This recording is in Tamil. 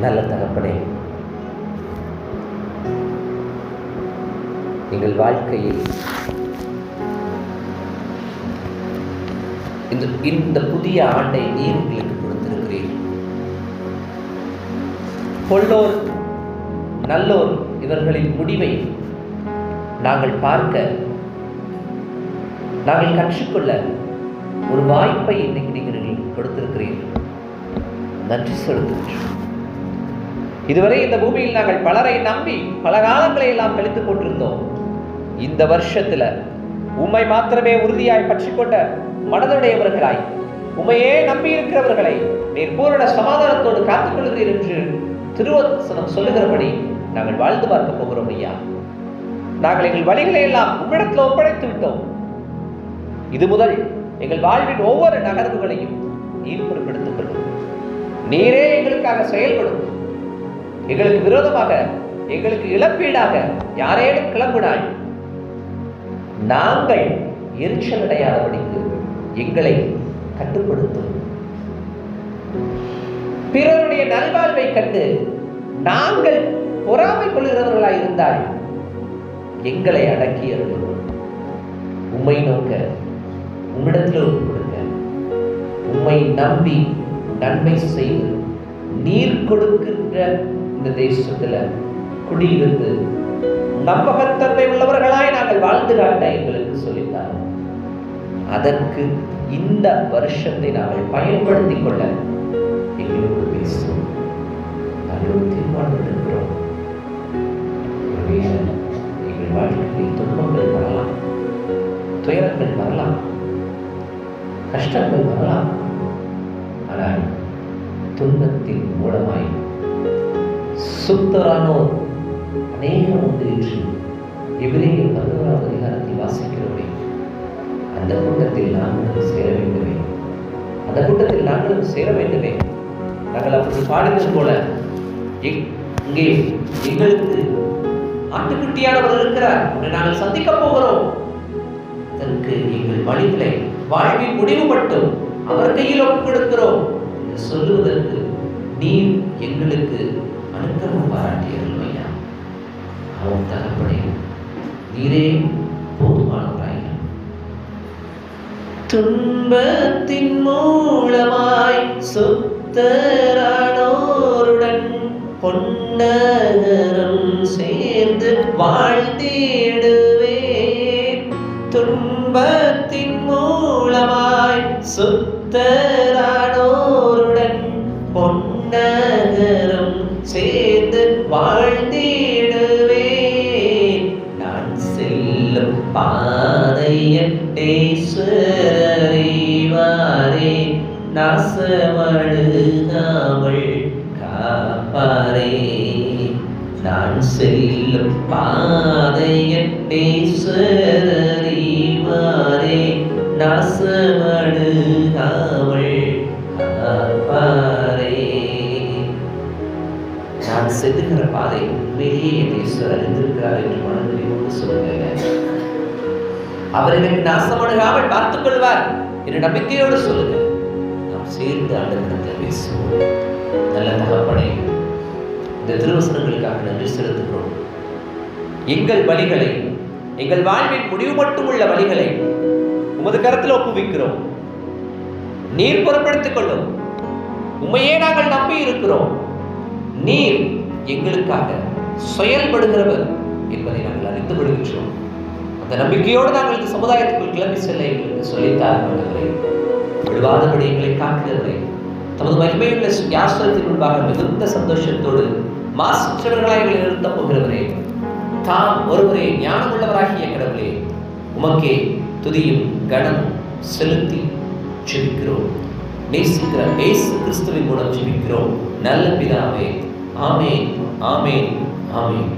நல்ல தகப்பனே, எங்கள் வாழ்க்கையில் இந்த புதிய ஆண்டை நீர் எங்களுக்கு கொடுத்திருக்கிறீர். கொல்லோர் நல்லோர் இவர்களின் முடிவை நாங்கள் பார்க்க, நாங்கள் கற்றுக்கொள்ள ஒரு வாய்ப்பை இன்னைக்கு நீங்கள் கொடுத்திருக்கிறீர்கள். நன்றி செலுத்துகிறோம். இதுவரை இந்த பூமியில் நாங்கள் பலரை நம்பி பல காலங்களை எல்லாம் கழித்துக் கொண்டிருந்தோம். இந்த வருஷத்துல உம்மை மாத்திரமே உறுதியாய் பற்றி கொண்ட மனதுடையவர்களாய், உம்மையே நம்பி இருக்கிறவர்களை நீர் பூரண சமாதானத்தோடு காத்துக் கொள்கிறீர் என்று திருவசனம் சொல்லுகிறபடி நாங்கள் வாழ்ந்து பார்க்க போகிறோம். ஐயா, நாங்கள் எங்கள் வழிகளை எல்லாம் உம்மிடத்தில் ஒப்படைத்து விட்டோம். இது முதல் எங்கள் வாழ்வின் ஒவ்வொரு நகர்வுகளையும் நீர் பொறுப்பெடுத்துக் கொள்ளும். நீரே எங்களுக்காக செயல்படும். எங்களுக்கு விரோதமாக, எங்களுக்கு இழப்பீடாக யாரேனும் கிளம்பினால் நாங்கள் எரிச்சல் அடையாதபடிக்கு எங்களை கட்டுப்படுத்தும். பிறருடைய நல்வாழ்வை கண்டு நாங்கள் பொறாமை கொள்கிறவர்களாய் இருந்தால் எங்களை அடக்கியவர்கள் உம்மை நோக்க உம்மிடத்தில் ஒப்புக் கொடுங்க. உம்மை நம்பி நன்மை செய்து நீர் கொடுக்கின்ற இந்த தேசத்துல குடியிருந்து நம்பகத்தன்மை உள்ளவர்களாய் நாங்கள் வாழ்ந்து காட்ட எங்களுக்கு சொல்லித்தார். அதற்கு இந்த வருஷத்தை நாங்கள் பயன்படுத்திக் கொள்ள எங்களோடு பேசுவோம். நாங்கள் தீர்மானம் எடுக்கிறோம். எங்கள் வாழ்க்கையில் துன்பங்கள் வரலாம், துயரங்கள் வரலாம், கஷ்டங்கள் வரலாம். ஆனால் துன்பத்தின் மூலமாய் சுத்தரானோர் அநேகம் உண்டு என்று எபிரேயர் 11ஆம் அதிகாரத்தில் வாசிக்கிறோமே. அந்த கூட்டத்தில் நாங்களும் சேர வேண்டுமே, அந்த கூட்டத்தில் நாங்களும் சேர வேண்டுமே. நாங்கள் அப்படி பாடுகிறது போல இங்கே எங்களுக்கு ஆட்டுக்குட்டியானவர் இருக்கிறார், நாங்கள் சந்திக்க போகிறோம். அதற்கு எங்கள் வழிகளை வாழ்வின் முடிவு மட்டும் அவர் கையில் ஒப்புக்கொடுக்கிறோம் என்று சொல்லுவதற்கு நீர் எங்களுக்கு அனுக்கிரகம் பாராட்டியர்கள். ஐயா, அவன் தகப்பனே, நீரே போதுமானவராய். துன்பத்தின் மூலமாய் சுத்தரானோருடன் பொன்னகரம் சேர்ந்து வாழ்ந்திடுவேன். துன்பத்தின் மூலமாய் சுத்தரானோருடன் பொன்னகரம் சேர்ந்து வாழ்ந்திடுவேன். நான் செல்லும் பாதையன் அறிவாரே, நாசமழுகாமல் காப்பாரே. நான் செல்லும் பாதையன் அறிவாரே, நாசமழுகாமல் காப்பாரே. நான் செல்லுகிற பாதை உண்மையிலேயே ஈஸ்வரர் அறிந்திருக்கிறார் என்று மனதில் சொல்லுங்க. அவர் எனக்கு நாசமடையாமல் பார்த்துக் கொள்வார் என்று நம்பிக்கையோடு சொல்லுங்க. நாம் சேர்ந்து ஆண்டவரிடத்தில் பேசுவோம். நல்ல தகப்பனே, இந்த திருவசனங்களுக்காக நன்றி செலுத்துகிறோம். எங்கள் வழிகளை, எங்கள் வாழ்வின் முடிவு மட்டும் உள்ள வழிகளை உமது கரத்தில் ஒப்புவிக்கிறோம். நீர் பொறுப்பெடுத்துக் கொள்ளும். உண்மையே நாங்கள் நம்பி இருக்கிறோம். நீர் எங்களுக்காக செயல்படுகிறவர் என்பதை நாங்கள் அறிந்து விடுகின்றோம். அந்த நம்பிக்கையோடு நாங்கள் இந்த சமுதாயத்துக்குள் கிளம்பி செல்ல எங்களுக்கு சொல்லித்தார்கள். விடுவாதபடி எங்களை காக்கிறவரை தமது மகிமையுள்ள யாஸ்வரத்தின் முன்பாக மிகுந்த சந்தோஷத்தோடு மாசற்றவர்களாக எங்களை நிறுத்தப் போகிறவரே, தாம் ஒருவரே ஞானம் உள்ளவராகிய கடவுளே, உமக்கே துதியும் கனம் செலுத்தி ஜெபிக்கிறோம். நேசிக்கிற இயேசு கிறிஸ்துவின் மூலம் ஜெபிக்கிறோம் நல்ல பிதாவே. ஆமென், ஆமென், ஆமென்.